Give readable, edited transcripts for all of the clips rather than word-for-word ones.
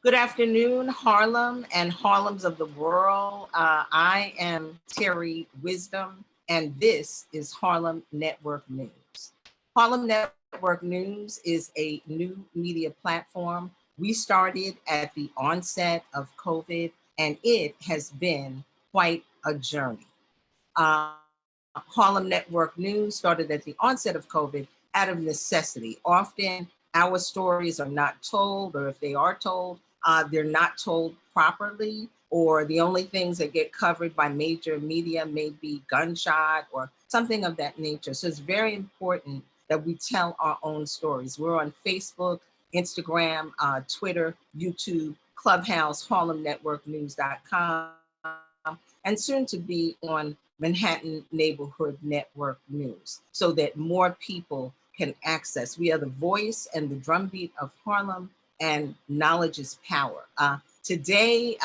Good afternoon, Harlem and Harlems of the world. I am Terri Wisdom, and this is Harlem Network News. Harlem Network News is a new media platform. We started at the onset of COVID, and it has been quite a journey. Harlem Network News started at the onset of COVID out of necessity. Often our stories are not told, or if they are told, they're not told properly, or the only things that get covered by major media may be gunshot or something of that nature. So it's very important that we tell our own stories. We're on Facebook, Instagram, Twitter, YouTube, Clubhouse, HarlemNetworkNews.com, and soon to be on Manhattan Neighborhood Network News, so that more people can access. We are the voice and the drumbeat of Harlem, and knowledge is power. Today,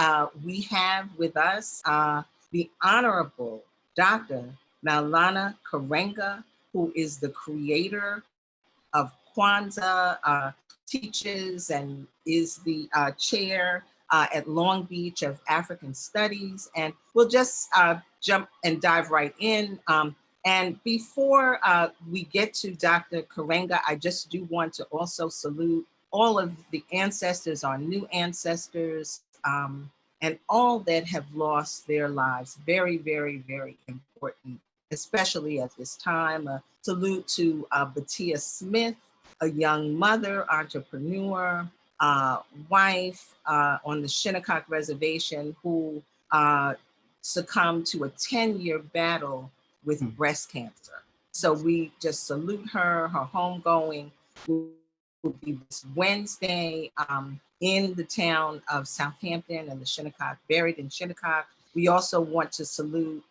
we have with us the Honorable Dr. Maulana Karenga, who is the creator of Kwanzaa, teaches and is the chair at Long Beach of African Studies. And we'll just jump and dive right in. And before we get to Dr. Karenga, I just do want to also salute all of the ancestors, our new ancestors, and all that have lost their lives. Very, very, very important, especially at this time. A salute to Batia Smith, a young mother, entrepreneur, wife on the Shinnecock Reservation who succumbed to a 10-year battle with breast cancer. So we just salute her. Her homegoing will be this Wednesday in the town of Southampton and the Shinnecock, buried in Shinnecock. We also want to salute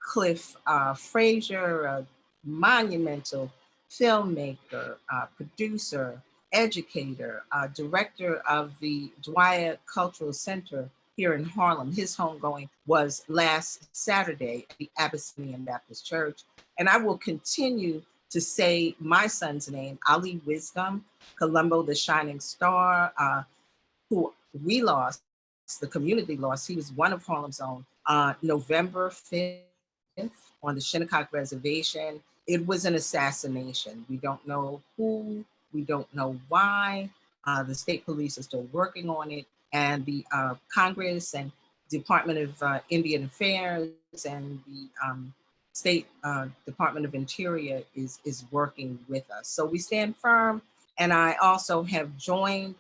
Cliff Frazier, a monumental filmmaker, producer, educator, director of the Dwyer Cultural Center here in Harlem. His homegoing was last Saturday at the Abyssinian Baptist Church. And I will continue to say my son's name, Ali Wisdom, Colombo the Shining Star, who we lost, the community lost. He was one of Harlem's own, November 5th on the Shinnecock Reservation. It was an assassination. We don't know who, we don't know why. The state police are still working on it. And the Congress and Department of Indian Affairs and the State Department of Interior is working with us. So we stand firm. And I also have joined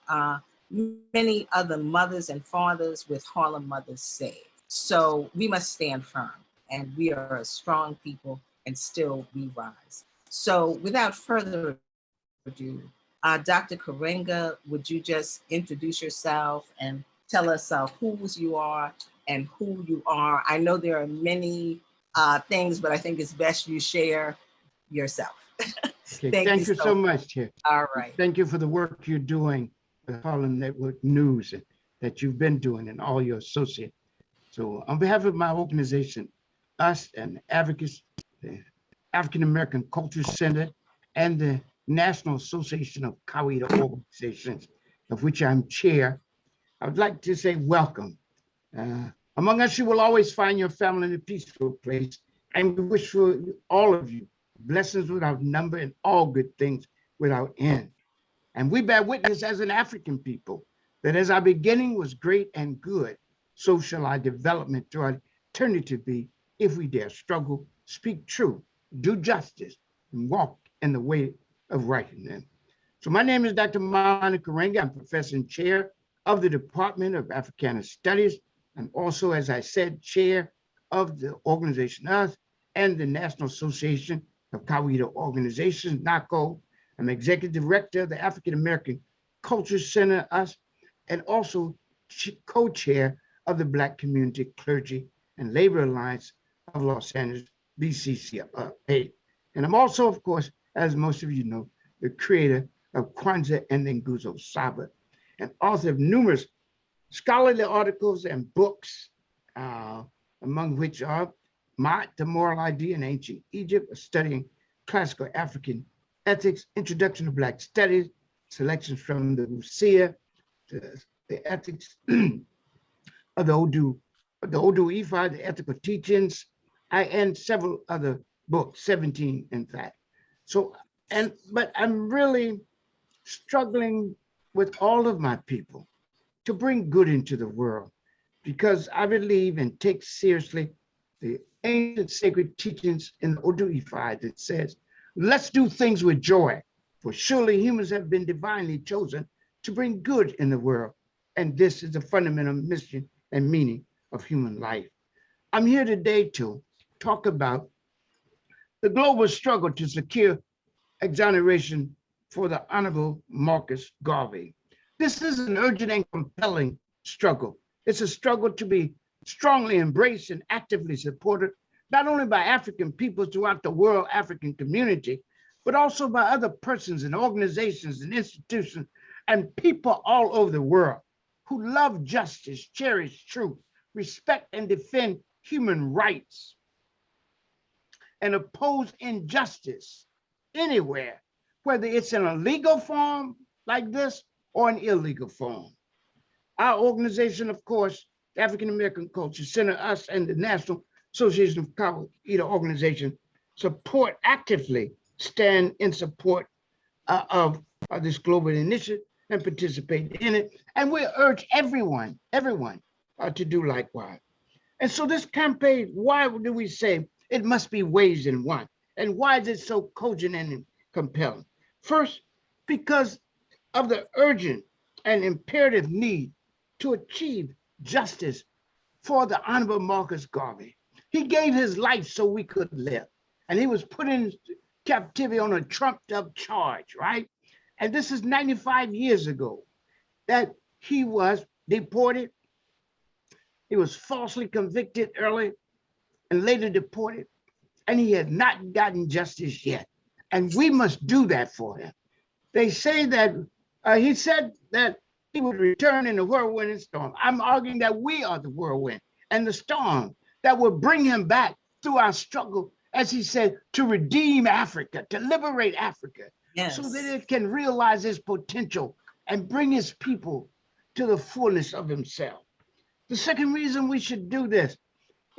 many other mothers and fathers with Harlem Mothers Save. So we must stand firm, and we are a strong people, and still we rise. So without further ado, Dr. Karenga, would you just introduce yourself and tell us whose you are and who you are? I know there are many things, but I think it's best you share yourself. Okay, thank you so much, Chair. All right. Thank you for the work you're doing with Harlem Network News and that you've been doing and all your associates. So on behalf of my organization, us and advocates, the African American Culture Center and the National Association of Kawida Organizations, of which I'm chair, I would like to say welcome. Among us, you will always find your family in a peaceful place, and we wish for all of you blessings without number and all good things without end. And we bear witness as an African people that as our beginning was great and good, so shall our development throughout eternity be, if we dare struggle, speak true, do justice, and walk in the way of righteousness. So my name is Dr. Maulana Karenga. I'm professor and chair of the Department of Africana Studies, and also, as I said, chair of the organization US and the National Association of Kawida Organizations, NACO. I'm executive director of the African American Culture Center, US, and also co-chair of the Black Community Clergy and Labor Alliance of Los Angeles, BCCA. And I'm also, of course, as most of you know, the creator of Kwanzaa and Nguzo Saba, and author of numerous scholarly articles and books, among which are The Moral Idea in Ancient Egypt, Studying Classical African Ethics, Introduction to Black Studies, selections from the Mosiah, the ethics of the Odu Ifa, the ethical teachings, and several other books, 17 in fact. So, but I'm really struggling with all of my people to bring good into the world, because I believe and take seriously the ancient sacred teachings in the Odu Ifa that says, let's do things with joy, for surely humans have been divinely chosen to bring good in the world. And this is the fundamental mission and meaning of human life. I'm here today to talk about the global struggle to secure exoneration for the Honorable Marcus Garvey. This is an urgent and compelling struggle. It's a struggle to be strongly embraced and actively supported, not only by African peoples throughout the world African community, but also by other persons and organizations and institutions and people all over the world who love justice, cherish truth, respect and defend human rights, and oppose injustice anywhere, whether it's in a legal form like this or an illegal form. Our organization, of course, the African American Culture Center, us and the National Association of Cabo Eater Organization actively stand in support of this global initiative and participate in it. And we urge everyone to do likewise. And so this campaign, why do we say it must be waged and won? And why is it so cogent and compelling? First, because of the urgent and imperative need to achieve justice for the Honorable Marcus Garvey. He gave his life so we could live. And he was put in captivity on a trumped up charge, right? And this is 95 years ago that he was deported. He was falsely convicted early and later deported. And he had not gotten justice yet. And we must do that for him. They say that he said that he would return in the whirlwind and storm. I'm arguing that we are the whirlwind and the storm that will bring him back through our struggle, as he said, to redeem Africa, to liberate Africa, yes, so that it can realize its potential and bring its people to the fullness of himself. The second reason we should do this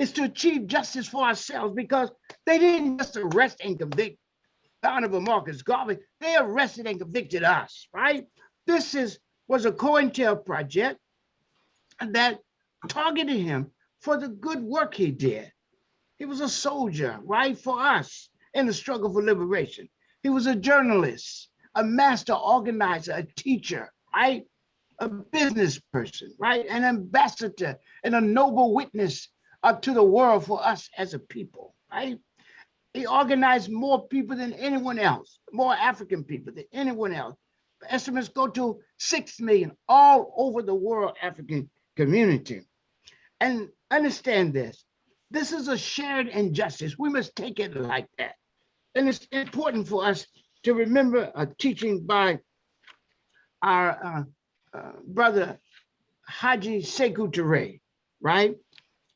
is to achieve justice for ourselves, because they didn't just arrest and convict the Honorable Marcus Garvey, they arrested and convicted us, right? This was a COINTEL project that targeted him for the good work he did. He was a soldier, right, for us in the struggle for liberation. He was a journalist, a master organizer, a teacher, right? A business person, right? An ambassador and a noble witness to the world for us as a people, right? He organized more people than anyone else, more African people than anyone else. Estimates go to 6 million all over the world African community. And understand this. This is a shared injustice. We must take it like that. And it's important for us to remember a teaching by our brother Haji Sekou Touré, right?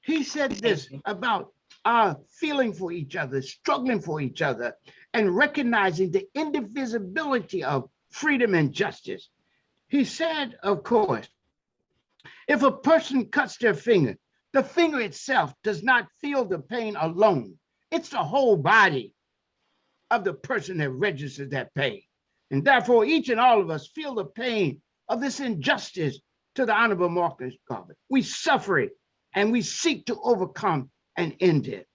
He said this about our feeling for each other, struggling for each other, and recognizing the indivisibility of freedom and justice. He said, of course, if a person cuts their finger, the finger itself does not feel the pain alone. It's the whole body of the person that registers that pain. And therefore, each and all of us feel the pain of this injustice to the Honorable Marcus Garvey. We suffer it and we seek to overcome and end it.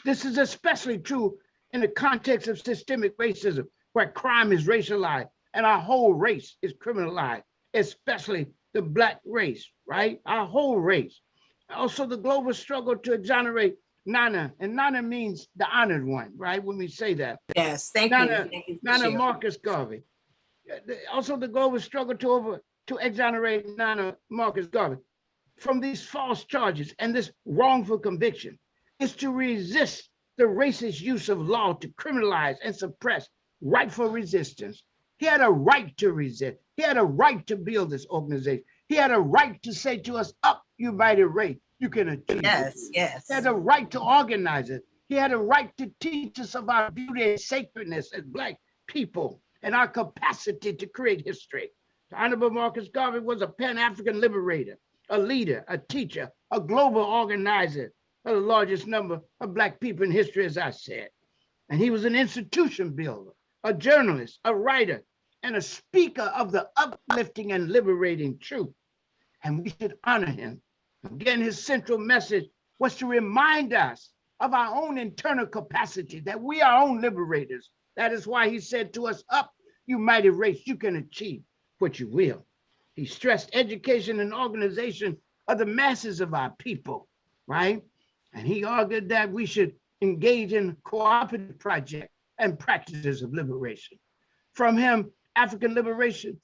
This is especially true in the context of systemic racism, where crime is racialized and our whole race is criminalized, especially the Black race, right? Our whole race. Also, the global struggle to exonerate Nana, and Nana means the honored one, right? When we say that. Yes, thank you. Nana Marcus Garvey. Also, the global struggle to exonerate Nana Marcus Garvey from these false charges and this wrongful conviction is to resist the racist use of law to criminalize and suppress rightful resistance. He had a right to resist. He had a right to build this organization. He had a right to say to us, up, you mighty race, you can achieve it. Yes. He had a right to organize it. He had a right to teach us of our beauty and sacredness as Black people and our capacity to create history. The Honorable Marcus Garvey was a Pan-African liberator, a leader, a teacher, a global organizer of the largest number of Black people in history, as I said. And he was an institution builder, a journalist, a writer, and a speaker of the uplifting and liberating truth. And we should honor him. Again, his central message was to remind us of our own internal capacity, that we are our own liberators. That is why he said to us, "Up, you mighty race, you can achieve what you will." He stressed education and organization of the masses of our people, right? And he argued that we should engage in cooperative projects and practices of liberation. For him, African liberation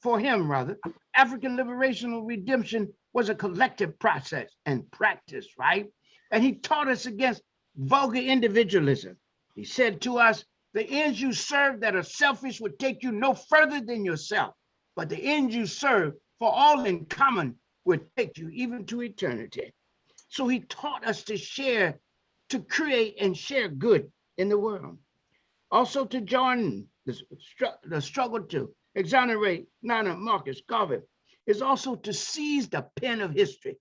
or redemption was a collective process and practice, right? And he taught us against vulgar individualism. He said to us, the ends you serve that are selfish would take you no further than yourself, but the ends you serve for all in common would take you even to eternity. So he taught us to share, to create and share good in the world. Also to join the struggle to exonerate Nana Marcus Garvey is also to seize the pen of history.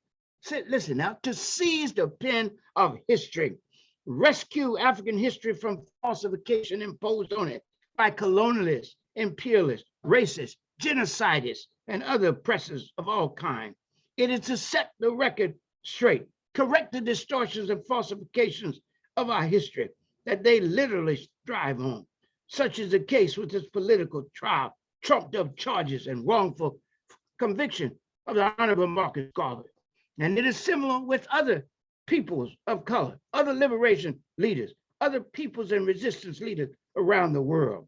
Listen now, to seize the pen of history, rescue African history from falsification imposed on it by colonialists, imperialists, racists, genocidists, and other oppressors of all kinds. It is to set the record straight, correct the distortions and falsifications of our history that they literally strive on, such is the case with this political trial, trumped up charges and wrongful conviction of the Honorable Marcus Garvey. And it is similar with other peoples of color, other liberation leaders, other peoples and resistance leaders around the world.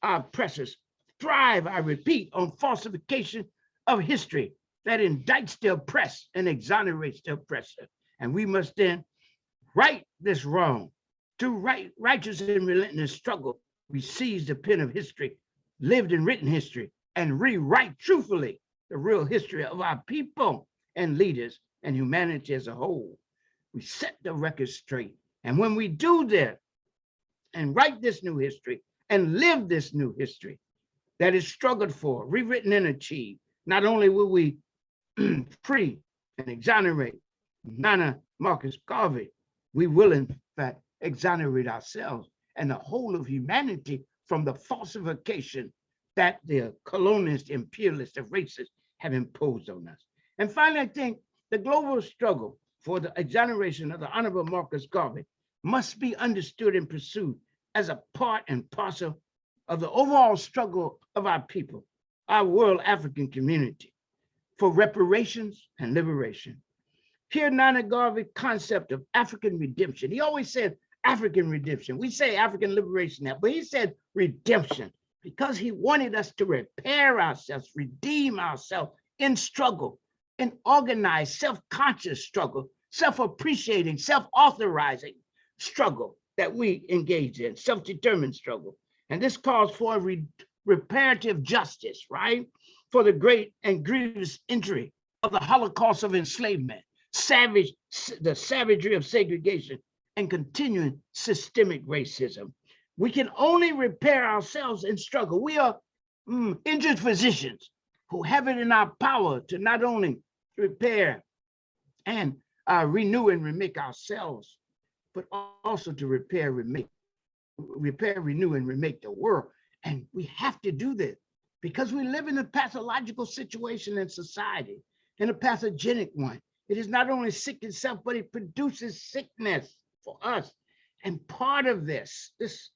Our oppressors thrive, I repeat, on falsification of history that indicts the oppressed and exonerates the oppressor. And we must then right this wrong. Through righteous and relentless struggle, we seize the pen of history, lived and written history, and rewrite truthfully the real history of our people and leaders and humanity as a whole. We set the record straight. And when we do that and write this new history and live this new history that is struggled for, rewritten and achieved, not only will we free and exonerate Nana Marcus Garvey, we will in fact exonerate ourselves and the whole of humanity from the falsification that the colonialists, imperialists, and racists have imposed on us. And finally, I think the global struggle for the exoneration of the Honorable Marcus Garvey must be understood and pursued as a part and parcel of the overall struggle of our people, our world African community, for reparations and liberation. Here, Nana Garvey's concept of African redemption. He always said African redemption. We say African liberation now, but he said redemption because he wanted us to repair ourselves, redeem ourselves in struggle, in organized, self-conscious struggle, self-appreciating, self-authorizing struggle that we engage in, self-determined struggle. And this calls for a reparative justice, right? For the great and grievous injury of the Holocaust of Enslavement, the savagery of segregation, and continuing systemic racism. We can only repair ourselves in struggle. We are injured physicians who have it in our power to not only repair and renew and remake ourselves, but also to repair, renew, and remake the world. And we have to do this because we live in a pathological situation in society, in a pathogenic one. It is not only sick itself, but it produces sickness for us. And part of this, is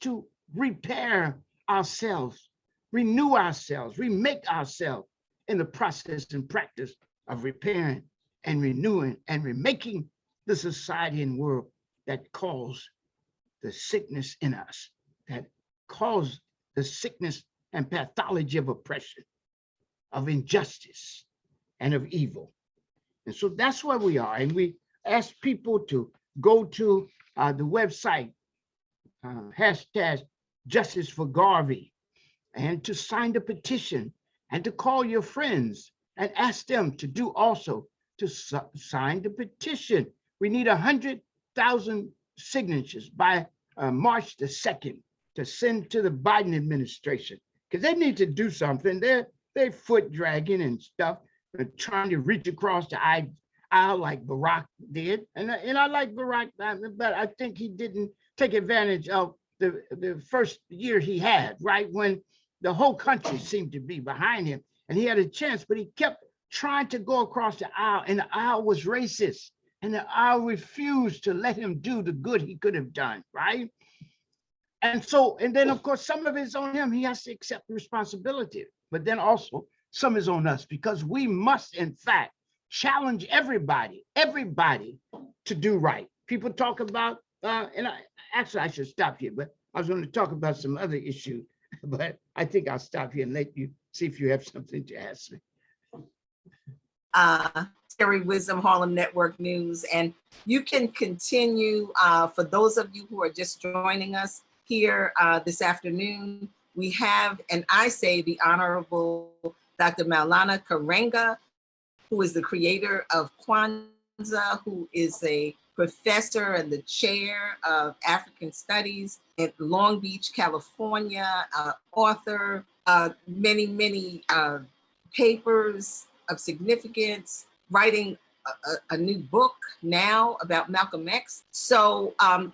to repair ourselves, renew ourselves, remake ourselves in the process and practice of repairing and renewing and remaking the society and world that caused the sickness in us, that caused the sickness and pathology of oppression, of injustice, and of evil. And so that's where we are. And we ask people to go to the website, hashtag Justice for Garvey, and to sign the petition and to call your friends and ask them to do also to sign the petition. We need 100,000 signatures by March the 2nd to send to the Biden administration because they need to do something. they foot dragging and stuff, and trying to reach across the aisle like Barack did. And I like Barack, but I think he didn't take advantage of the first year he had, right? When the whole country seemed to be behind him and he had a chance, but he kept trying to go across the aisle, and the aisle was racist, and the aisle refused to let him do the good he could have done, right? And so, and then of course, some of it's on him. He has to accept the responsibility, but then also some is on us, because we must, in fact, challenge everybody to do right. People talk about, actually I should stop here, but I was going to talk about some other issue, but I think I'll stop here and let you see if you have something to ask me. Terri Wisdom, Harlem Network News, and you can continue. For those of you who are just joining us here this afternoon, we have, and I say, the Honorable Dr. Maulana Karenga, who is the creator of Kwanzaa, who is a professor and the chair of African Studies at Long Beach, California, author, many papers of significance, writing a new book now about Malcolm X. So I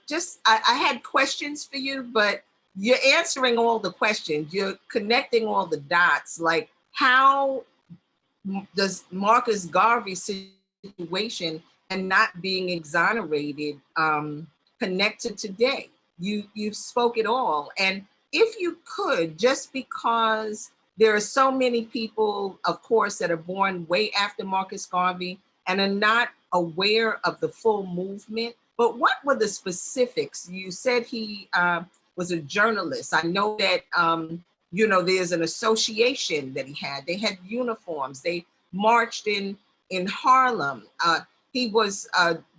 had questions for you, but you're answering all the questions. You're connecting all the dots. Like, how does Marcus Garvey's situation and not being exonerated connect to today? You spoke it all. And if you could, just because there are so many people, of course, that are born way after Marcus Garvey and are not aware of the full movement, but what were the specifics? You said he was a journalist. I know that, there's an association that he had. They had uniforms. They marched in Harlem. He was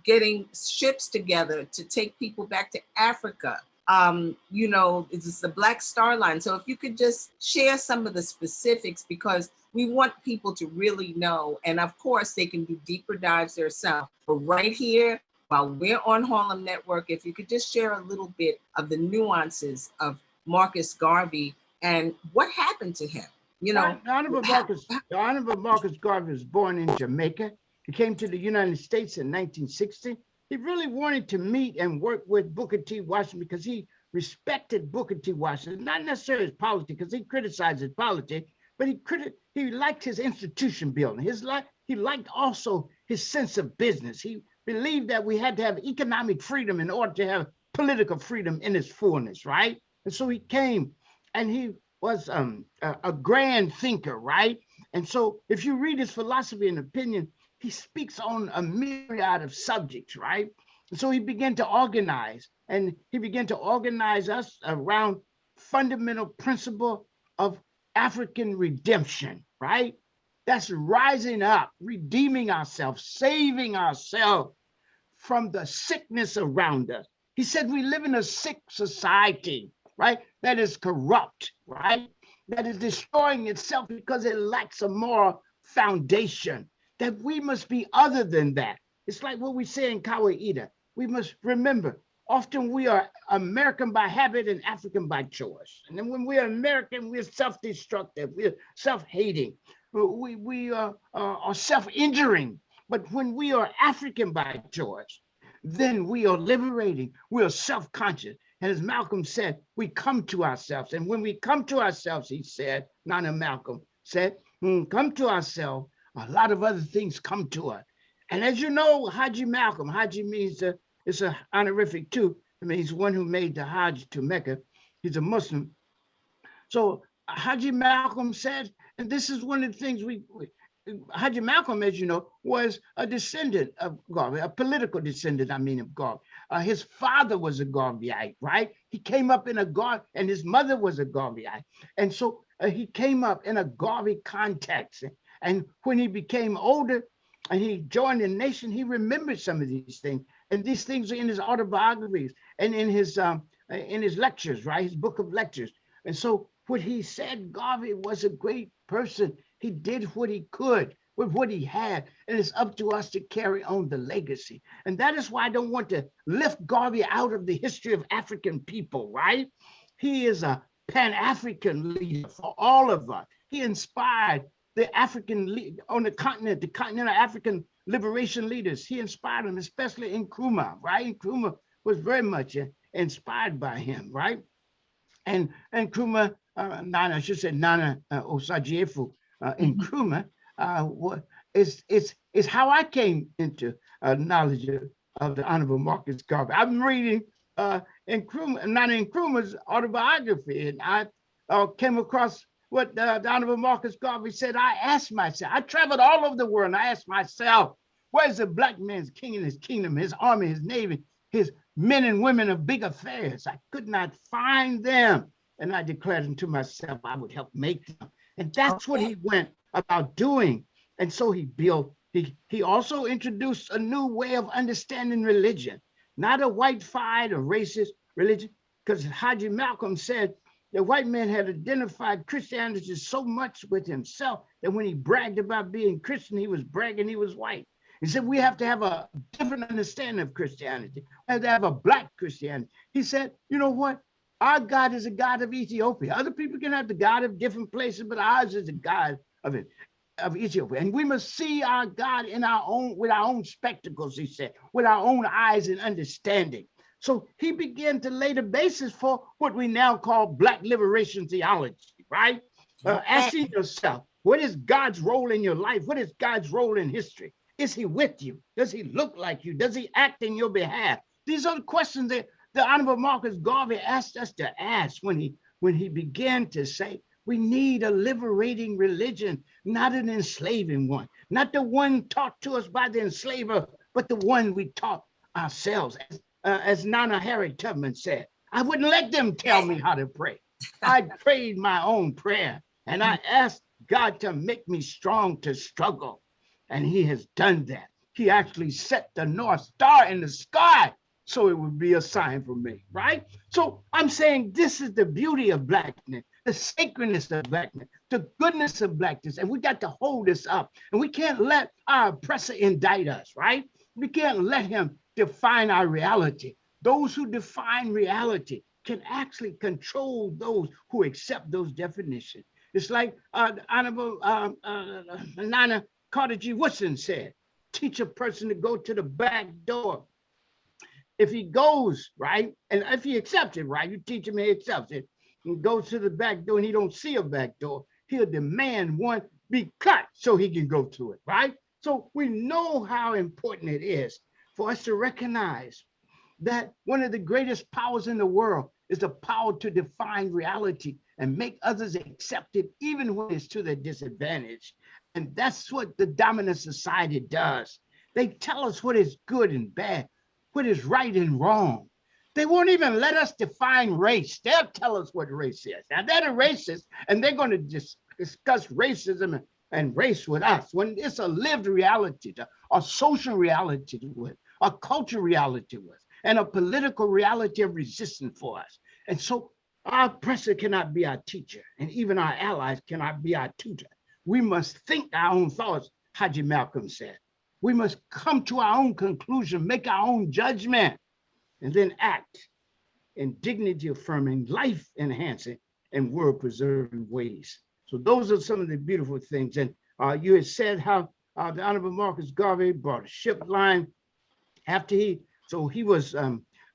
getting ships together to take people back to Africa. It's the Black Star Line. So if you could just share some of the specifics, because we want people to really know. And of course, they can do deeper dives themselves. But right here, while we're on Harlem Network, if you could just share a little bit of the nuances of Marcus Garvey and what happened to him. The Honorable Marcus Garvey was born in Jamaica. He came to the United States in 1960. He really wanted to meet and work with Booker T. Washington because he respected Booker T. Washington, not necessarily his politics, because he criticized his politics, but he liked his institution building. He liked also his sense of business. He believed that we had to have economic freedom in order to have political freedom in its fullness, right? And so he came, and he was a grand thinker, right? And so if you read his philosophy and opinion, he speaks on a myriad of subjects, right? And so he began to organize, and he began to organize us around fundamental principle of African redemption, right? That's rising up, redeeming ourselves, saving ourselves from the sickness around us. He said we live in a sick society, right? That is corrupt, right? That is destroying itself because it lacks a moral foundation. That we must be other than that. It's like what we say in Kawaida. We must remember, often we are American by habit and African by choice. And then when we're American, we're self-destructive, we're self-hating, we are self-injuring. But when we are African by choice, then we are liberating, we are self-conscious. And as Malcolm said, we come to ourselves. And when we come to ourselves, he said, Nana Malcolm said, come to ourselves, a lot of other things come to us. And as you know, Haji Malcolm, Haji means, it's an honorific too. I mean, he's one who made the Hajj to Mecca. He's a Muslim. So Haji Malcolm said, and this is one of the things Haji Malcolm, as you know, was a descendant of Garvey, a political descendant, of Garvey. His father was a Garveyite, right? He came up in a Garvey, and his mother was a Garveyite. And so he came up in a Garvey context. And when he became older and he joined the nation, he remembered some of these things. And these things are in his autobiographies and in his lectures, right? His book of lectures. And so what he said, Garvey was a great person. He did what he could with what he had. And it's up to us to carry on the legacy. And that is why I don't want to lift Garvey out of the history of African people, right? He is a Pan-African leader for all of us. he inspired the on the continental African liberation leaders. He inspired them, especially in Nkrumah, right? Nkrumah was very much inspired by him, right? And Nkrumah, I should say Nana Osagiefu Nkrumah, is how I came into knowledge of the Honorable Marcus Garvey. I'm reading Nana Nkrumah's autobiography, and I came across what the Honorable Marcus Garvey said. I asked myself, I traveled all over the world, and I asked myself, where's the black man's king in his kingdom, his army, his navy, his men and women of big affairs? I could not find them. And I declared unto myself, I would help make them. And that's what he went about doing. And so he also introduced a new way of understanding religion, not a white-fied or racist religion, because Haji Malcolm said the white man had identified Christianity so much with himself that when he bragged about being Christian, he was bragging he was white. He said, we have to have a different understanding of Christianity. We have to have a black Christianity. He said, you know what? Our God is a God of Ethiopia. Other people can have the God of different places, but ours is the God of Ethiopia. And we must see our God with our own spectacles, he said, with our own eyes and understanding. So he began to lay the basis for what we now call Black liberation theology, right? Asking yourself, what is God's role in your life? What is God's role in history? Is he with you? Does he look like you? Does he act in your behalf? These are the questions that the Honorable Marcus Garvey asked us to ask when he began to say, we need a liberating religion, not an enslaving one, not the one taught to us by the enslaver, but the one we taught ourselves. As Nana Harriet Tubman said, I wouldn't let them tell me how to pray. I prayed my own prayer, and I asked God to make me strong to struggle. And he has done that. He actually set the North Star in the sky so it would be a sign for me, right? So I'm saying this is the beauty of blackness, the sacredness of blackness, the goodness of blackness, and we got to hold this up. And we can't let our oppressor indict us, right? We can't let him define our reality. Those who define reality can actually control those who accept those definitions. It's like Honorable Nana Carter G. Woodson said, teach a person to go to the back door. If he goes, right, and if he accepts it, right, you teach him he accepts it, and goes to the back door and he don't see a back door, he'll demand one be cut so he can go to it, right? So we know how important it is for us to recognize that one of the greatest powers in the world is the power to define reality and make others accept it, even when it's to their disadvantage. And that's what the dominant society does. They tell us what is good and bad, what is right and wrong. They won't even let us define race. They'll tell us what race is. Now they're the racists, and they're going to discuss racism and race with us when it's a lived reality, a social reality with, a cultural reality with, and a political reality of resistance for us. And so our oppressor cannot be our teacher, and even our allies cannot be our tutor. We must think our own thoughts, Haji Malcolm said. We must come to our own conclusion, make our own judgment, and then act in dignity-affirming, life-enhancing, and world-preserving ways. So those are some of the beautiful things. And you had said how the Honorable Marcus Garvey brought a ship line after he was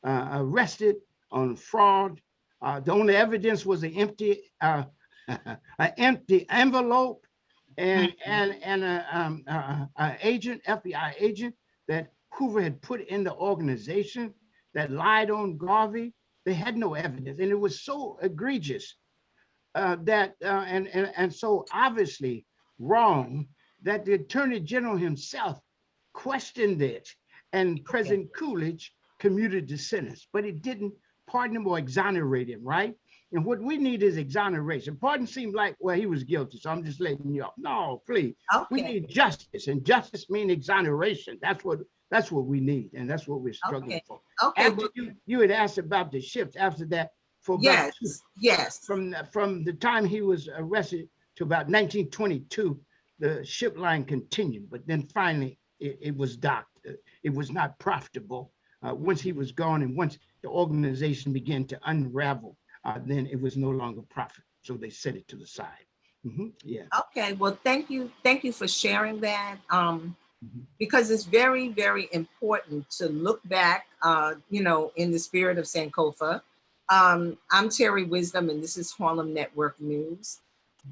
arrested on fraud. The only evidence was an empty envelope and an agent, FBI agent that Hoover had put in the organization that lied on Garvey. They had no evidence, and it was so egregious and so obviously wrong that the Attorney General himself questioned it, and President Coolidge commuted the sentence, but it didn't pardon him or exonerate him, right? And what we need is exoneration. Pardon seemed like, well, he was guilty, so I'm just letting you off. No, please. Okay. We need justice, and justice means exoneration. That's what we need, and that's what we're struggling for. Okay. After you had asked about the ships. After that, for about from the time he was arrested to about 1922, the ship line continued, but then finally it was docked. It was not profitable once he was gone, and once the organization began to unravel. Then it was no longer profit. So they set it to the side. Yeah. Okay, well, thank you for sharing that. Mhm. Because it's very, very important to look back, in the spirit of Sankofa. I'm Terri Wisdom, and this is Harlem Network News.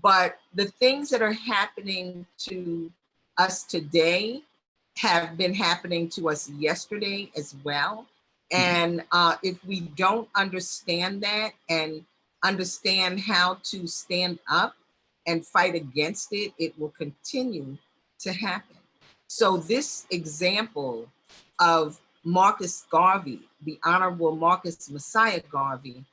But the things that are happening to us today have been happening to us yesterday as well. And if we don't understand that and understand how to stand up and fight against it, it will continue to happen. So this example of Marcus Garvey, the Honorable Marcus Mosiah Garvey,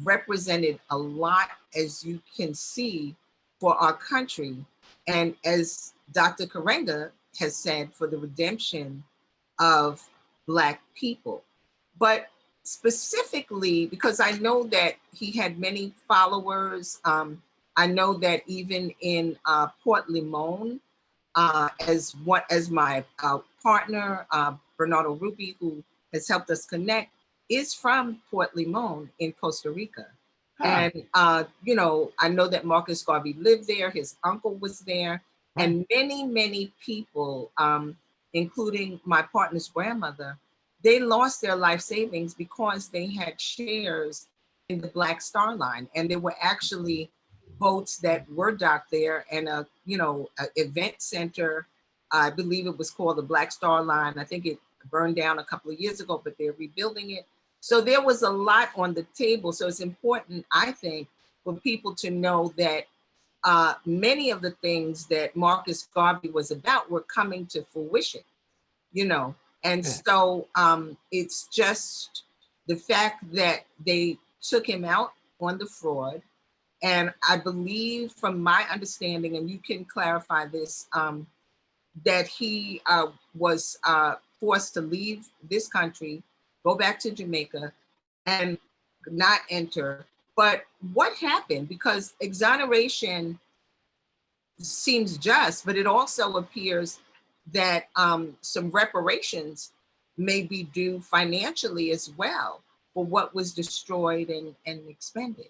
represented a lot, as you can see, for our country. And as Dr. Karenga has said, for the redemption of Black people. But specifically, because I know that he had many followers, I know that even in Port Limon, as my partner, Bernardo Ruby, who has helped us connect, is from Port Limon in Costa Rica. Huh. And, I know that Marcus Garvey lived there, his uncle was there, and many, many people, including my partner's grandmother, they lost their life savings because they had shares in the Black Star Line. And there were actually boats that were docked there, and a event center. I believe it was called the Black Star Line. I think it burned down a couple of years ago, but they're rebuilding it. So there was a lot on the table. So it's important, I think, for people to know that many of the things that Marcus Garvey was about were coming to fruition, And Yeah. so it's just the fact that they took him out on the fraud. And I believe, from my understanding, and you can clarify this, that he was forced to leave this country, go back to Jamaica, and not enter. But what happened? Because exoneration seems just, but it also appears that some reparations may be due financially as well for what was destroyed and expended.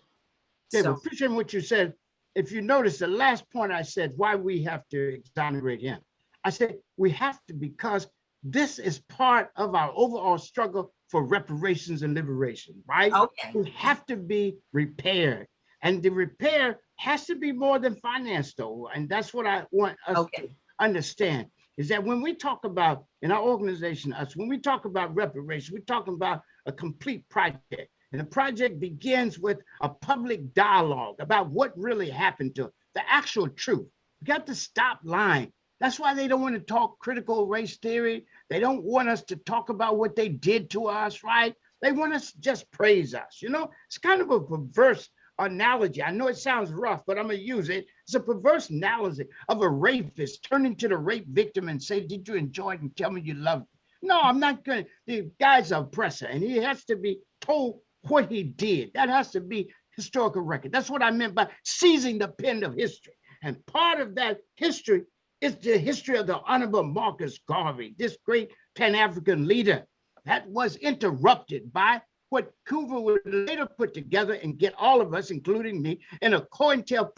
Yeah, but So, appreciate what you said. If you notice, the last point I said, why we have to exonerate him. I said we have to because this is part of our overall struggle for reparations and liberation, right? okay, We have to be repaired. And the repair has to be more than finance, though. And that's what I want us to okay, understand, is that when we talk about, in our organization, when we talk about reparation, we're talking about a complete project. And the project begins with a public dialogue about what really happened to them, the actual truth. We got to stop lying. That's why they don't want to talk critical race theory. They don't want us to talk about what they did to us, right? They want us to just praise us. It's kind of a perverse analogy. I know it sounds rough, but I'm going to use it. It's a perverse analogy of a rapist turning to the rape victim and say, did you enjoy it, and tell me you loved it. No, I'm not going to. The guy's an oppressor, and he has to be told what he did. That has to be historical record. That's what I meant by seizing the pen of history. And part of that history is the history of the Honorable Marcus Garvey, this great Pan-African leader that was interrupted by what Coover would later put together and get all of us, including me, in a COINTEL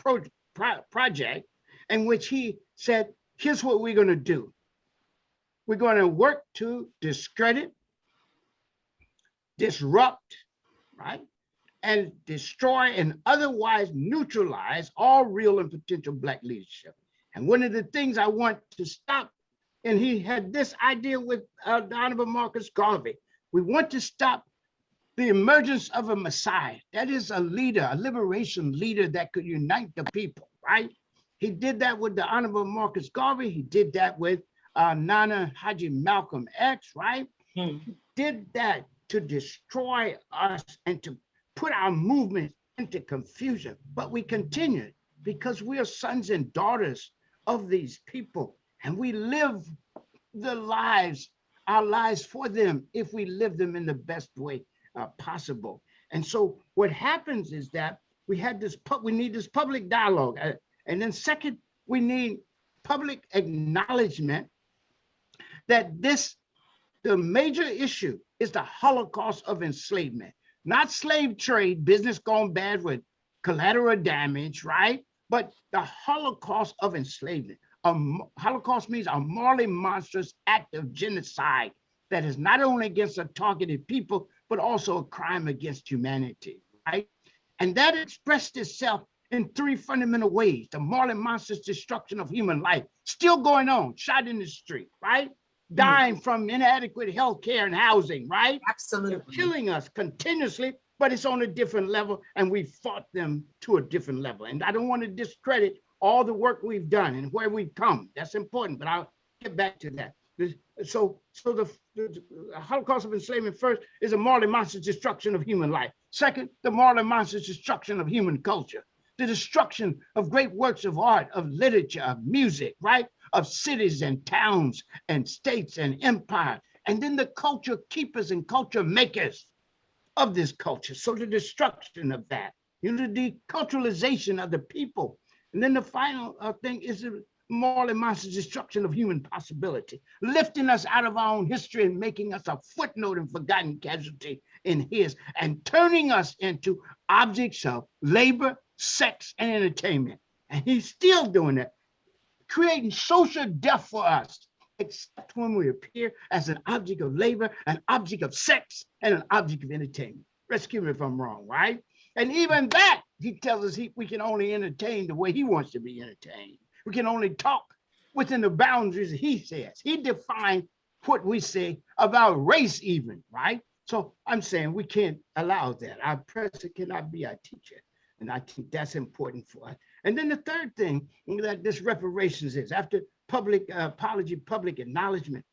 project in which he said, here's what we're going to do. We're going to work to discredit, disrupt, right? And destroy and otherwise neutralize all real and potential Black leadership. And one of the things I want to stop, and he had this idea with the Honorable Marcus Garvey, we want to stop the emergence of a Messiah. That is a leader, a liberation leader that could unite the people, right? He did that with the Honorable Marcus Garvey. He did that with Nana Haji Malcolm X, right? He did that to destroy us and to put our movement into confusion. But we continue because we are sons and daughters of these people, and we live our lives for them if we live them in the best way possible. And so what happens is that we need this public dialogue. And then second, we need public acknowledgement that the major issue is the Holocaust of enslavement, not slave trade, business gone bad with collateral damage, right? but the Holocaust of Enslavement. Holocaust means a morally monstrous act of genocide that is not only against a targeted people, but also a crime against humanity, right? And that expressed itself in three fundamental ways. The morally monstrous destruction of human life, still going on, shot in the street, right? Dying from inadequate health care and housing, right? Absolutely. They're killing us continuously, but it's on a different level, and we fought them to a different level. And I don't want to discredit all the work we've done and where we've come. That's important, but I'll get back to that. So the Holocaust of Enslavement first is a morally monstrous destruction of human life. Second, the morally monstrous destruction of human culture, the destruction of great works of art, of literature, of music, right? Of cities and towns and states and empire. And then the culture keepers and culture makers of this culture. So the destruction of that, the deculturalization of the people. And then the final thing is the morally monstrous destruction of human possibility, lifting us out of our own history and making us a footnote and forgotten casualty in his, and turning us into objects of labor, sex, and entertainment. And he's still doing that, creating social death for us, except when we appear as an object of labor, an object of sex, and an object of entertainment. Rescue me if I'm wrong, right? And even that, he tells us we can only entertain the way he wants to be entertained. We can only talk within the boundaries he says. He defined what we say about race even, right? So I'm saying we can't allow that. Our president cannot be our teacher. And I think that's important for us. And then the third thing that this reparations is, after public apology, public acknowledgement,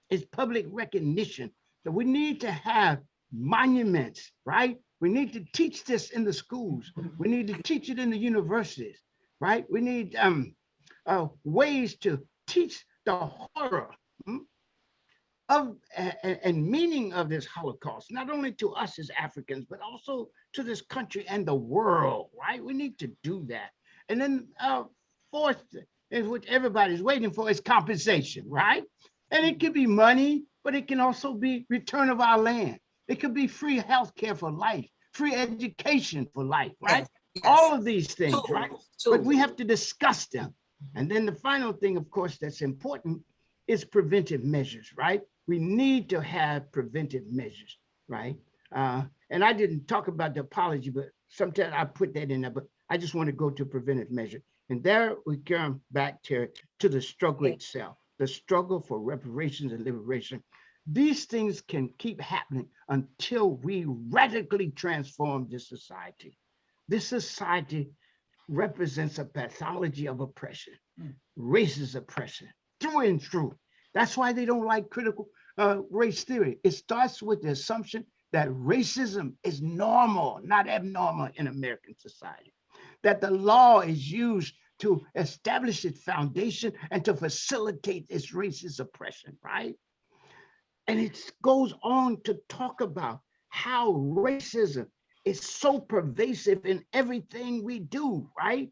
is public recognition that we need to have monuments, right? We need to teach this in the schools. We need to teach it in the universities, right? We need ways to teach the horror of and meaning of this Holocaust, not only to us as Africans, but also to this country and the world, right? We need to do that. And then fourth, is what everybody's waiting for, is compensation, right? And it could be money, but it can also be return of our land. It could be free health care for life, free education for life, right? Yes. All of these things, right? But we have to discuss them. And then the final thing, of course, that's important is preventive measures, right? We need to have preventive measures, right? And I didn't talk about the apology, but sometimes I put that in there, but I just want to go to preventive measure. And there we come back to the struggle itself, the struggle for reparations and liberation. These things can keep happening until we radically transform this society. This society represents a pathology of oppression, racist oppression, through and through. That's why they don't like critical race theory. It starts with the assumption that racism is normal, not abnormal in American society, that the law is used to establish its foundation and to facilitate its racist oppression, right? And it goes on to talk about how racism is so pervasive in everything we do, right?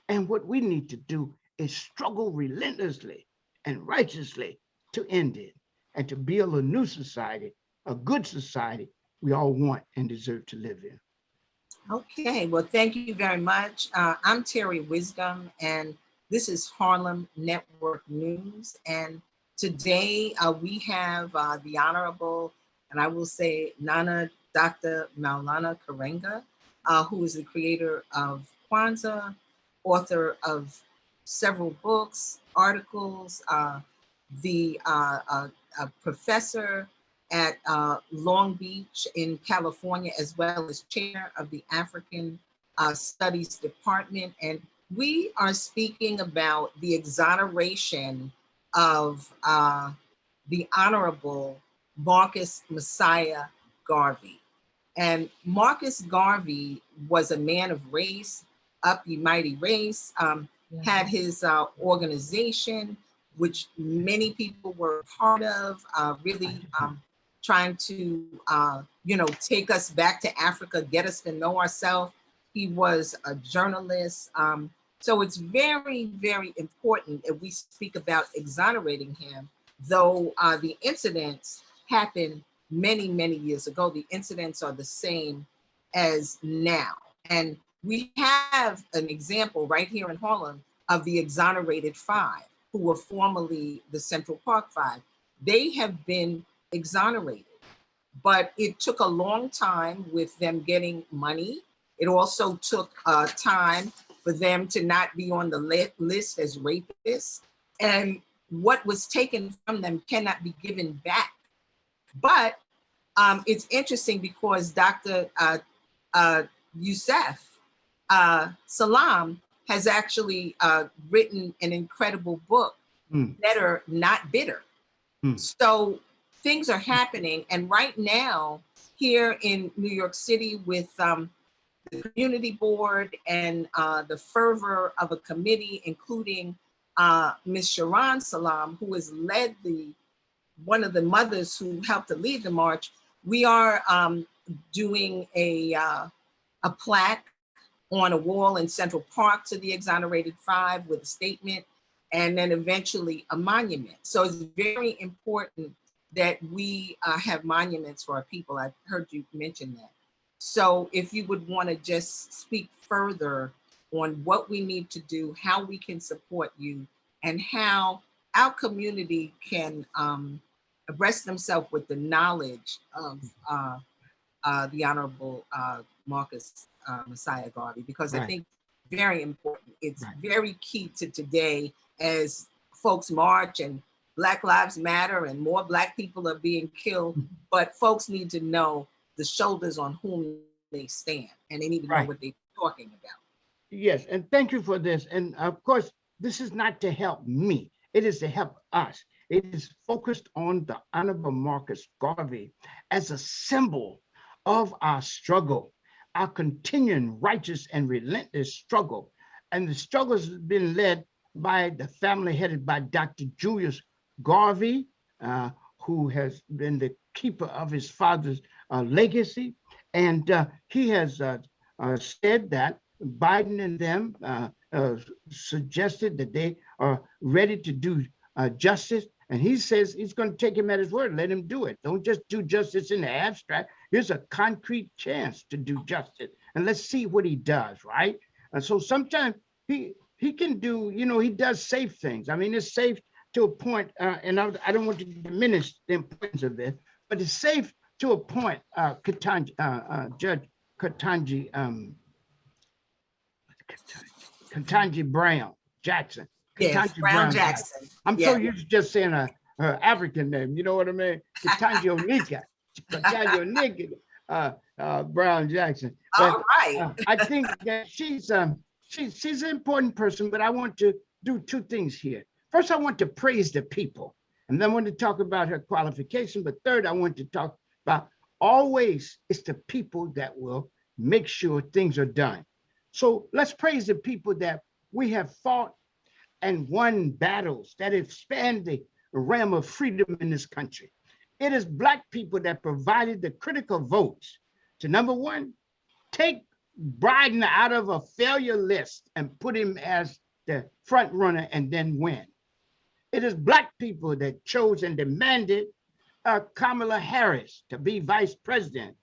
And what we need to do is struggle relentlessly and righteously to end it and to build a new society, a good society we all want and deserve to live in. Okay, well, thank you very much. I'm Terri Wisdom, and this is Harlem Network News. And today we have the Honorable, and I will say Nana Dr. Maulana Karenga, who is the creator of Kwanzaa, author of several books, articles, the professor at Long Beach in California, as well as chair of the African Studies Department. And we are speaking about the exoneration of the Honorable Marcus Mosiah Garvey. And Marcus Garvey was a man of race, Up Ye Mighty Race, had his organization, which many people were part of, really trying to, take us back to Africa, get us to know ourselves. He was a journalist. So it's very, very important that we speak about exonerating him, though the incidents happened many, many years ago. The incidents are the same as now. And We have an example right here in Harlem of the Exonerated Five, who were formerly the Central Park Five. They have been exonerated, but it took a long time with them getting money. It also took time for them to not be on the list as rapists. And what was taken from them cannot be given back. But it's interesting because Dr. Yusef Salam has actually written an incredible book, Better Not Bitter. So things are happening. And right now, here in New York City, with the community board and the fervor of a committee, including Ms. Sharon Salam, who has led one of the mothers who helped to lead the march, we are doing a plaque on a wall in Central Park to the Exonerated Five with a statement, and then eventually a monument. So it's very important that we have monuments for our people. I heard you mention that. So if you would want to just speak further on what we need to do, how we can support you, and how our community can abreast themselves with the knowledge of the Honorable Marcus Mosiah Garvey, because I think very important. It's very key to today as folks march and Black Lives Matter and more Black people are being killed, but folks need to know the shoulders on whom they stand, and they need to know what they're talking about. Yes, and thank you for this. And of course, this is not to help me. It is to help us. It is focused on the Honorable Marcus Garvey as a symbol of our struggle, our continuing righteous and relentless struggle. And the struggle has been led by the family headed by Dr. Julius Garvey, who has been the keeper of his father's legacy. And he has said that Biden and them suggested that they are ready to do justice. And he says he's going to take him at his word. Let him do it. Don't just do justice in the abstract. Here's a concrete chance to do justice. And let's see what he does, right? And so sometimes he can do, he does safe things. I mean, it's safe to a point, and I don't want to diminish the importance of this, but it's safe to a point, Judge Ketanji Brown Jackson. Yes, Brown Jackson. I'm so used to just saying her African name. You know what I mean? Ketanji Brown Jackson. But, all right. I think that she's an important person, but I want to do two things here. First, I want to praise the people, and then I want to talk about her qualification. But third, I want to talk about always it's the people that will make sure things are done. So let's praise the people that we have fought and won battles that have spanned the realm of freedom in this country. It is Black people that provided the critical votes to, number one, take Biden out of a failure list and put him as the front runner and then win. It is Black people that chose and demanded Kamala Harris to be Vice President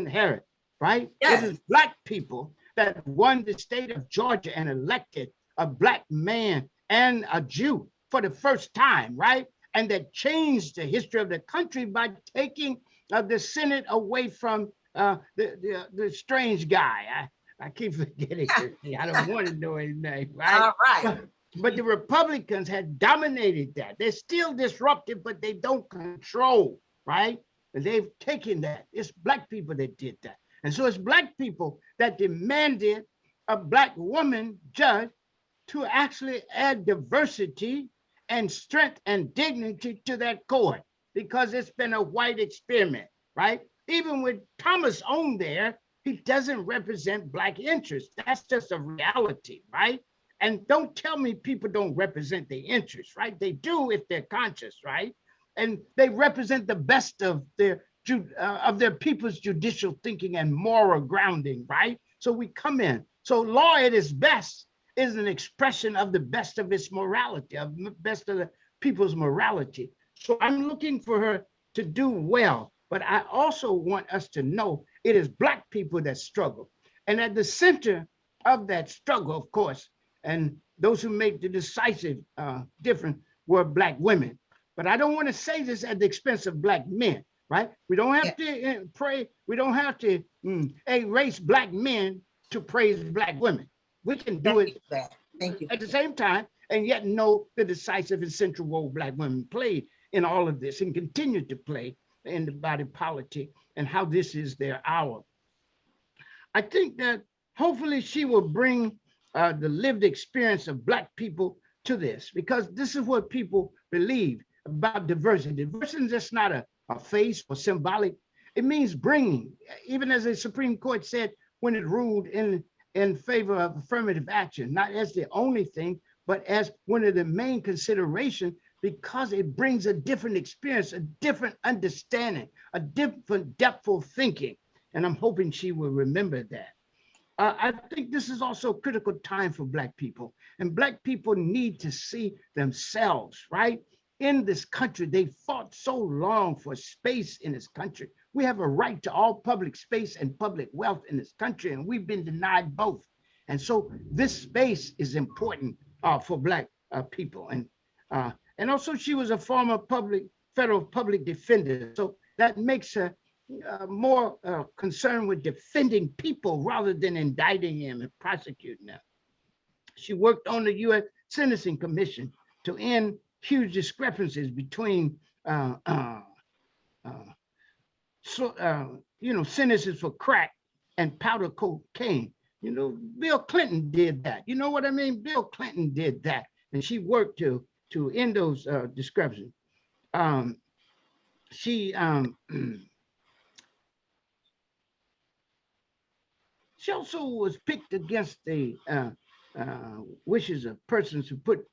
Harris, right? Yes. It is Black people that won the state of Georgia and elected a Black man and a Jew for the first time, right? And that changed the history of the country by taking the Senate away from the strange guy. I keep forgetting his, I don't want to know his name, right? All right. But the Republicans had dominated that. They're still disruptive, but they don't control, right? And they've taken that. It's Black people that did that. And so it's Black people that demanded a Black woman judge to actually add diversity and strength and dignity to that court, because it's been a white experiment, right? Even with Thomas on there, he doesn't represent Black interests. That's just a reality, right? And don't tell me people don't represent their interests, right? They do if they're conscious, right? And they represent the best of their people's judicial thinking and moral grounding, right? So we come in. So law at its best is an expression of the best of its morality, of the best of the people's morality. So I'm looking for her to do well, but I also want us to know it is Black people that struggle. And at the center of that struggle, of course, and those who make the decisive difference were Black women. But I don't want to say this at the expense of Black men, right? We don't have to pray. We don't have to erase Black men to praise Black women. We can do it at the same time and yet know the decisive and central role Black women played in all of this and continue to play in the body politic and how this is their hour. I think that hopefully she will bring the lived experience of Black people to this, because this is what people believe about diversity. Diversity is just not a face or symbolic. It means bringing, even as the Supreme Court said when it ruled in favor of affirmative action, not as the only thing, but as one of the main considerations, because it brings a different experience, a different understanding, a different depth of thinking. And I'm hoping she will remember that. I think this is also a critical time for Black people, and Black people need to see themselves, right? In this country, they fought so long for space in this country. We have a right to all public space and public wealth in this country, and we've been denied both. And so this space is important for Black people. And also she was a former federal public defender. So that makes her more concerned with defending people rather than indicting them and prosecuting them. She worked on the U.S. Sentencing Commission to end huge discrepancies between sentences for crack and powder cocaine. Bill Clinton did that. You know what I mean? Bill Clinton did that, and she worked to end those discrepancies. She also was picked against the wishes of persons who put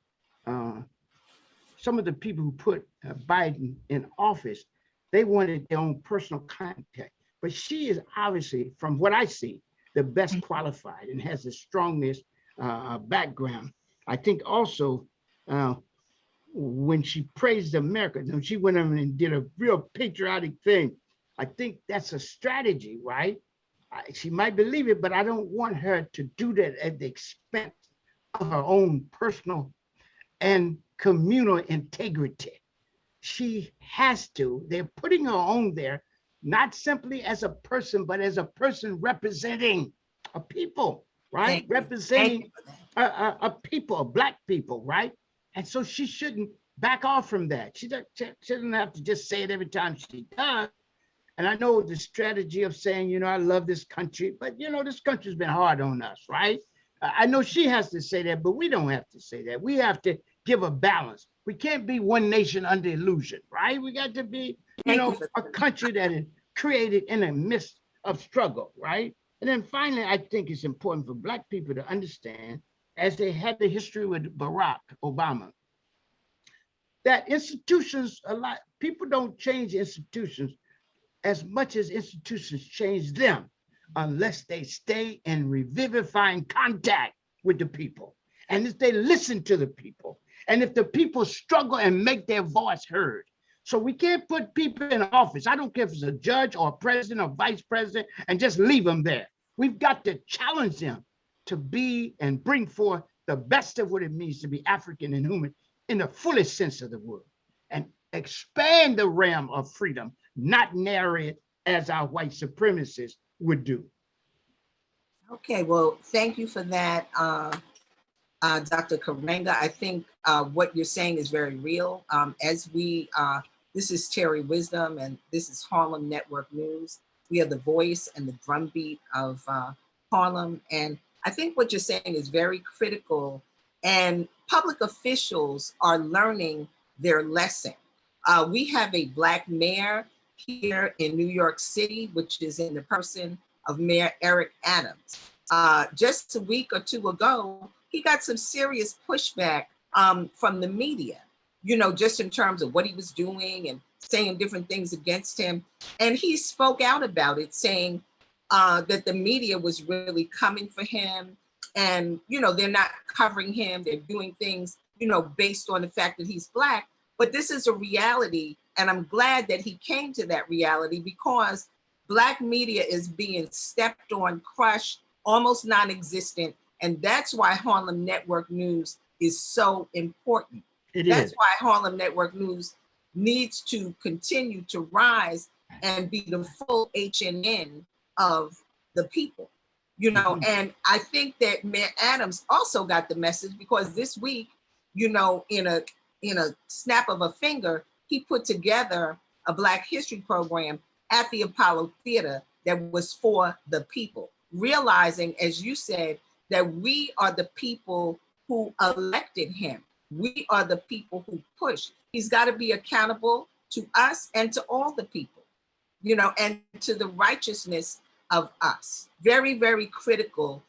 some of the people who put Biden in office. They wanted their own personal contact, but she is obviously, from what I see, the best qualified and has the strongest background. I think also when she praised America, when she went over and did a real patriotic thing, I think that's a strategy, right? She might believe it, but I don't want her to do that at the expense of her own personal and communal integrity. She has to. They're putting her on there, not simply as a person, but as a person representing a people, right? Representing a people, Black people, right? And so she shouldn't back off from that. She shouldn't have to just say it every time she does. And I know the strategy of saying, I love this country, but this country's been hard on us, right? I know she has to say that, but we don't have to say that. We have to give a balance. We can't be one nation under illusion, right? We got to be, a country that is created in the midst of struggle, right? And then finally, I think it's important for Black people to understand, as they had the history with Barack Obama, that institutions, people don't change institutions as much as institutions change them unless they stay in revivifying contact with the people. And if they listen to the people, and if the people struggle and make their voice heard. So we can't put people in office. I don't care if it's a judge or a president or vice president and just leave them there. We've got to challenge them to be and bring forth the best of what it means to be African and human in the fullest sense of the word, and expand the realm of freedom, not narrow it as our white supremacists would do. Okay, well, thank you for that, Dr. Karenga. I think what you're saying is very real. This is Terri Wisdom, and this is Harlem Network News. We are the voice and the drumbeat of Harlem. And I think what you're saying is very critical, and public officials are learning their lesson. We have a Black mayor here in New York City, which is in the person of Mayor Eric Adams. Just a week or two ago, he got some serious pushback from the media, just in terms of what he was doing and saying different things against him. And he spoke out about it, saying that the media was really coming for him. And, they're not covering him. They're doing things, based on the fact that he's Black. But this is a reality. And I'm glad that he came to that reality, because Black media is being stepped on, crushed, almost non-existent. And that's why Harlem Network News is so important. That's why Harlem Network News needs to continue to rise and be the full HNN of the people, and I think that Mayor Adams also got the message, because this week, in a snap of a finger, he put together a Black History program at the Apollo Theater that was for the people, realizing, as you said, that we are the people who elected him. We are the people who push. He's got to be accountable to us and to all the people, and to the righteousness of us. Very, very critical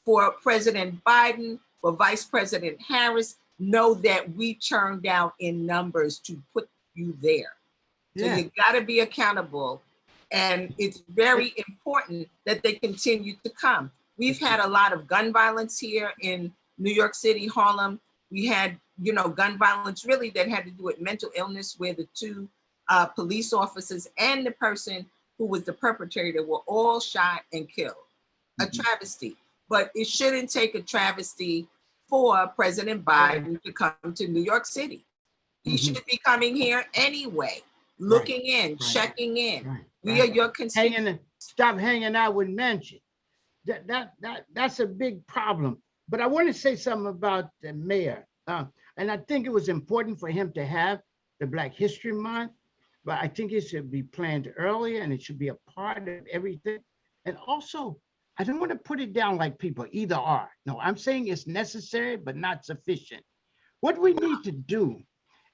for President Biden, for Vice President Harris. Know that we turn down in numbers to put you there. So you got to be accountable. And it's very important that they continue to come. We've had a lot of gun violence here in New York City, Harlem. We had, gun violence really that had to do with mental illness, where the two police officers and the person who was the perpetrator were all shot and killed. A travesty. But it shouldn't take a travesty for President Biden to come to New York City. He should be coming here anyway, looking in, checking in. We are your constituents. Stop hanging out with Manchin. That's a big problem. But I want to say something about the mayor. And I think it was important for him to have the Black History Month, but I think it should be planned earlier and it should be a part of everything. And also, I don't want to put it down like people either are. No, I'm saying it's necessary, but not sufficient. What we need to do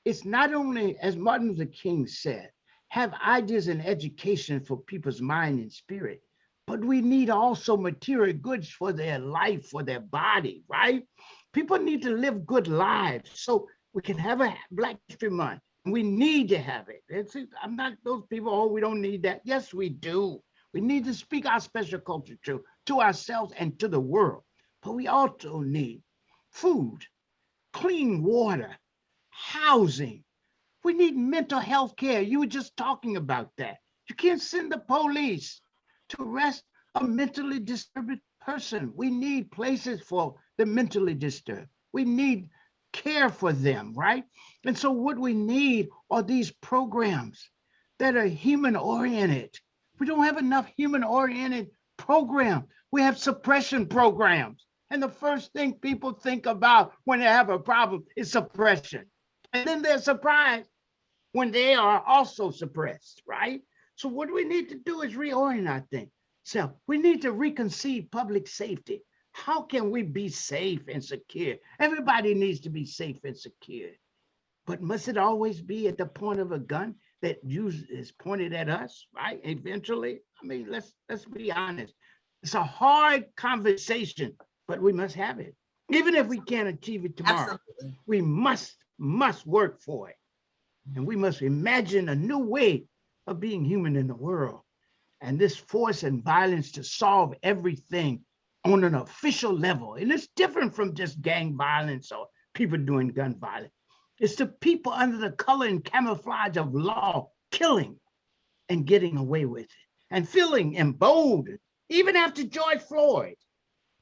is not only, as Martin Luther King said, have ideas and education for people's mind and spirit, but we need also material goods for their life, for their body, right? People need to live good lives so we can have a Black History Month. We need to have it. I'm not those people, oh, we don't need that. Yes, we do. We need to speak our special culture to ourselves and to the world. But we also need food, clean water, housing. We need mental health care. You were just talking about that. You can't send the police to arrest a mentally disturbed person. We need places for the mentally disturbed. We need care for them, right? And so what we need are these programs that are human-oriented. We don't have enough human-oriented programs. We have suppression programs. And the first thing people think about when they have a problem is suppression. And then they're surprised when they are also suppressed, right? So what we need to do is reorient our thing. So we need to reconceive public safety. How can we be safe and secure? Everybody needs to be safe and secure. But must it always be at the point of a gun that is pointed at us, right? Eventually, I mean, let's be honest. It's a hard conversation, but we must have it. Even if we can't achieve it tomorrow, we must work for it. And we must imagine a new way of being human in the world. And this force and violence to solve everything on an official level. And it's different from just gang violence or people doing gun violence. It's the people under the color and camouflage of law killing and getting away with it and feeling emboldened, even after George Floyd.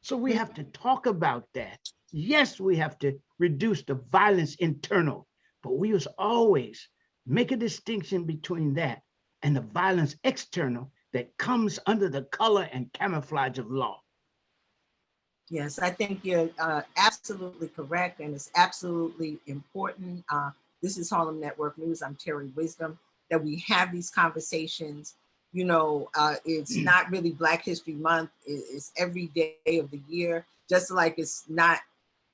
So we have to talk about that. Yes, we have to reduce the violence internal, but we must always make a distinction between that and the violence external that comes under the color and camouflage of law. Yes, I think you're absolutely correct, and it's absolutely important. This is Harlem Network News. I'm Terri Wisdom, that we have these conversations. It's not really Black History Month. It's every day of the year, just like it's not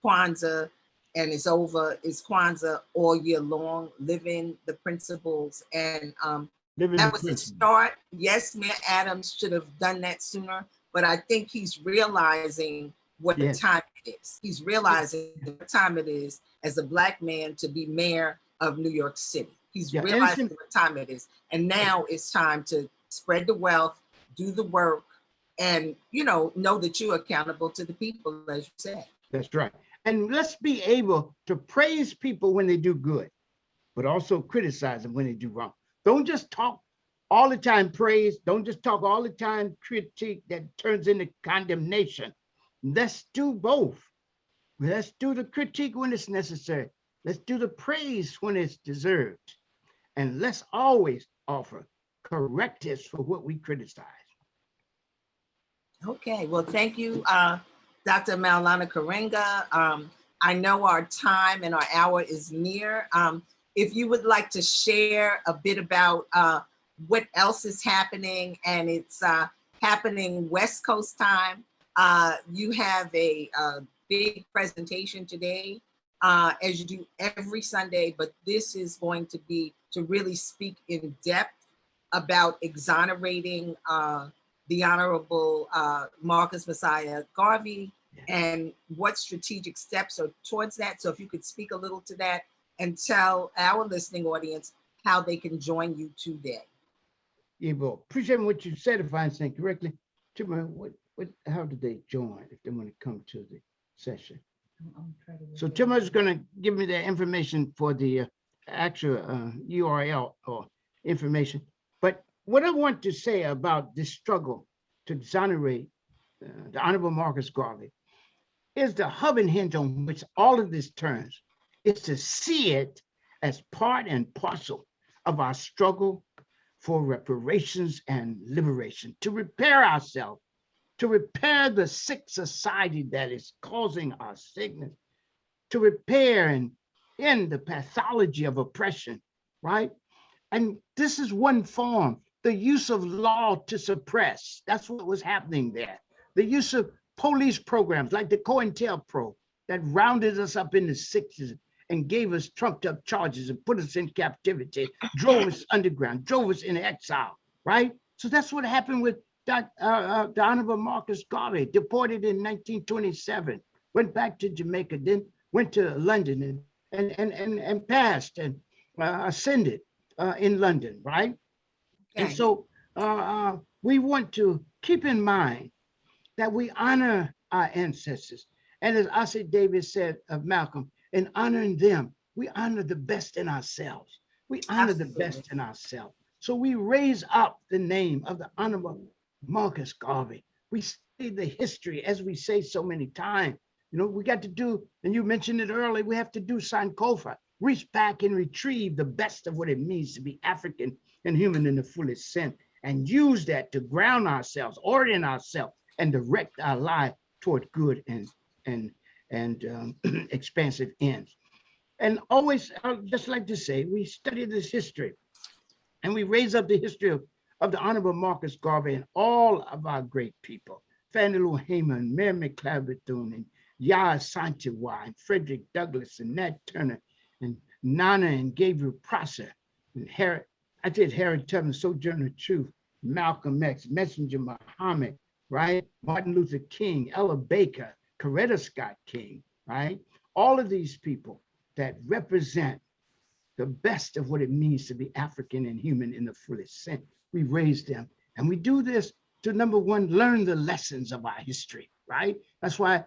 Kwanzaa and it's over. It's Kwanzaa all year long, living the principles. And that was the start. Yes, Mayor Adams should have done that sooner, but I think he's realizing what time it is. He's realizing what time it is as a Black man to be mayor of New York City. He's realizing what time it is. And now it's time to spread the wealth, do the work, and, know that you're accountable to the people, as you said. That's right. And let's be able to praise people when they do good, but also criticize them when they do wrong. Don't just talk all the time praise. Don't just talk all the time critique that turns into condemnation. Let's do both. Let's do the critique when it's necessary. Let's do the praise when it's deserved. And let's always offer correctives for what we criticize. Okay, well, thank you, Dr. Maulana Karenga. I know our time and our hour is near. If you would like to share a bit about what else is happening, and it's happening West Coast time. You have a big presentation today, as you do every Sunday, but this is going to be to really speak in depth about exonerating the Honorable Marcus Mosiah Garvey and what strategic steps are towards that. So if you could speak a little to that and tell our listening audience how they can join you today. Yeah, well, appreciate what you said, if I understand correctly. Timur, how do they join if they want to come to the session? So Timur is going to give me the information for the actual URL or information. But what I want to say about this struggle to exonerate the Honorable Marcus Garvey is the hub and hinge on which all of this turns. Is to see it as part and parcel of our struggle for reparations and liberation, to repair ourselves, to repair the sick society that is causing our sickness, to repair and end the pathology of oppression, right? And this is one form, the use of law to suppress. That's what was happening there. The use of police programs like the COINTELPRO that rounded us up in the 60s and gave us trumped up charges and put us in captivity, drove us underground, drove us into exile, right? So that's what happened with the Honorable Marcus Garvey, deported in 1927, went back to Jamaica, then went to London and passed and ascended in London, right? Okay. And so we want to keep in mind that we honor our ancestors. And as Ossie Davis said of Malcolm, in honoring them, we honor the best in ourselves. We honor the best in ourselves. So we raise up the name of the Honorable Marcus Garvey. We study the history, as we say so many times. You know, we got to do, and you mentioned it earlier, we have to do Sankofa, reach back and retrieve the best of what it means to be African and human in the fullest sense, and use that to ground ourselves, orient ourselves, and direct our life toward good and expansive ends. And always, I'd just like to say, we study this history and we raise up the history of the Honorable Marcus Garvey and all of our great people, Fannie Lou Hamer, Mary McLeod Bethune, and Yaa Asantewaa, and Frederick Douglass, and Nat Turner, and Nana and Gabriel Prosser, and Harriet Tubman, Sojourner Truth, Malcolm X, Messenger Muhammad, right? Martin Luther King, Ella Baker, Coretta Scott King, right? All of these people that represent the best of what it means to be African and human in the fullest sense. We raise them, and we do this to, number one, learn the lessons of our history, right? That's why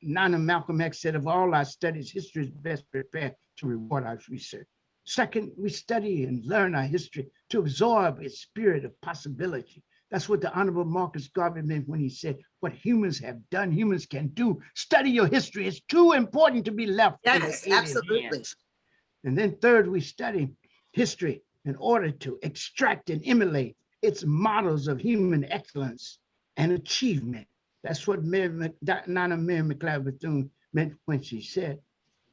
Nana Malcolm X said, of all our studies, history is best prepared to reward our research. Second, we study and learn our history to absorb its spirit of possibility. That's what the Honorable Marcus Garvey meant when he said, what humans have done, humans can do. Study your history. It's too important to be left. Yes, absolutely. Hands. And then third, we study history in order to extract and emulate its models of human excellence and achievement. That's what Nana Mary McLeod Bethune meant when she said,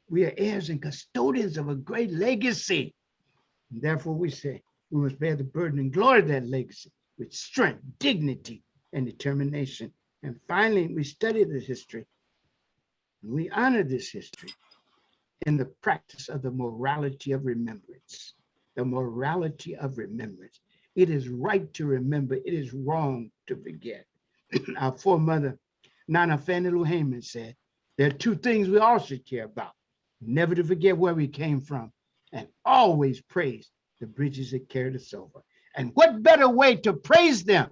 we are heirs and custodians of a great legacy. And therefore we say, we must bear the burden and glory of that legacy with strength, dignity, and determination. And finally, we study this history. And we honor this history in the practice of the morality of remembrance. The morality of remembrance. It is right to remember. It is wrong to forget. Our foremother, Nana Fannie Lou Hamer, said, there are two things we all should care about. Never to forget where we came from, and always praise the bridges that carried us over. And what better way to praise them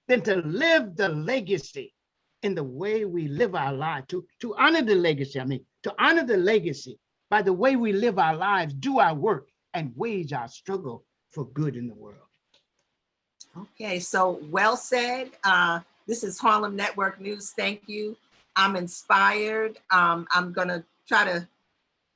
than to live the legacy in the way we live our lives, to honor the legacy, to honor the legacy by the way we live our lives, do our work, and wage our struggle for good in the world. Okay, so well said. This is Harlem Network News. Thank you. I'm inspired. I'm gonna try to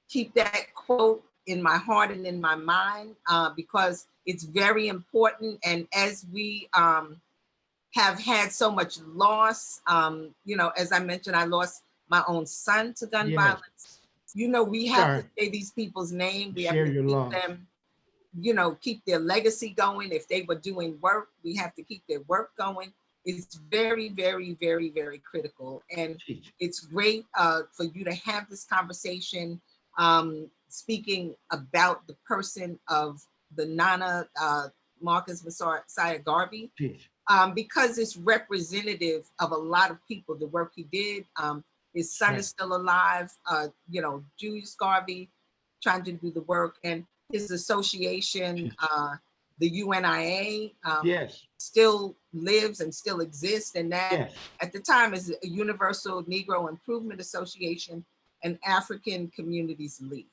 keep that quote in my heart and in my mind because it's very important. And as we have had so much loss, as I mentioned, I lost my own son to gun violence. We have to say these people's name. We have to keep them, keep their legacy going. If they were doing work, we have to keep their work going. It's very, very, very, very critical. And it's great for you to have this conversation, speaking about the person of the Nana Marcus Mosiah Garvey, because it's representative of a lot of people, the work he did. His son is still alive, Julius Garvey, trying to do the work, and his association, the UNIA, still lives and still exists. And that at the time is a Universal Negro Improvement Association and African Communities League.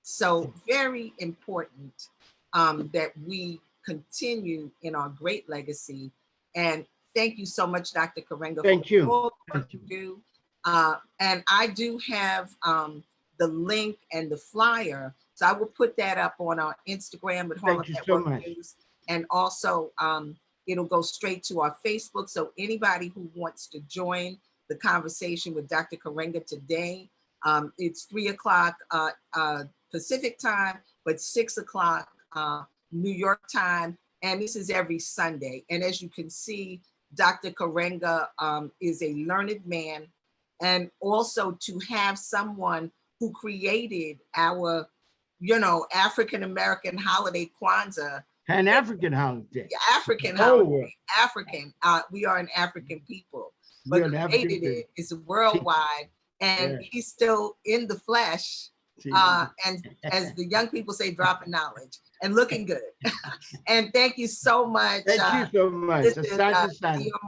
So very important that we continue in our great legacy. And thank you so much, Dr. Karenga, for all the work you do. And I do have the link and the flyer. So I will put that up on our Instagram at Harlem Network News. And also it'll go straight to our Facebook. So anybody who wants to join the conversation with Dr. Karenga today, it's 3 o'clock Pacific time, but 6 o'clock New York time. And this is every Sunday. And as you can see, Dr. Karenga is a learned man. And also to have someone who created our, African-American holiday Kwanzaa. An African holiday. African holiday. African. We are an African people. But created it. It's worldwide. And he's still in the flesh. And as the young people say, dropping knowledge and looking good. And thank you so much. Thank you so much. This is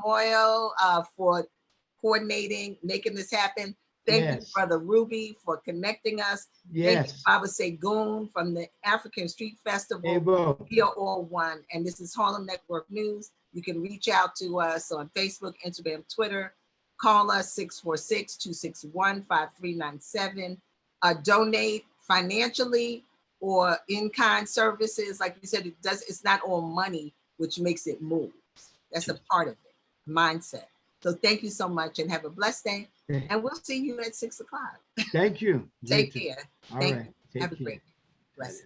Moyo for coordinating, making this happen. Thank you, Brother Ruby, for connecting us. Thank you, Baba Segun from the African Street Festival. We are all one. And this is Harlem Network News. You can reach out to us on Facebook, Instagram, Twitter. Call us 646-261-5397. Donate financially or in-kind services. Like you said, it's not all money, which makes it move. That's a part of it, mindset. So thank you so much and have a blessed day. And we'll see you at 6 o'clock. Thank you. Take care. All Thank right. you. Have a great day. Bless.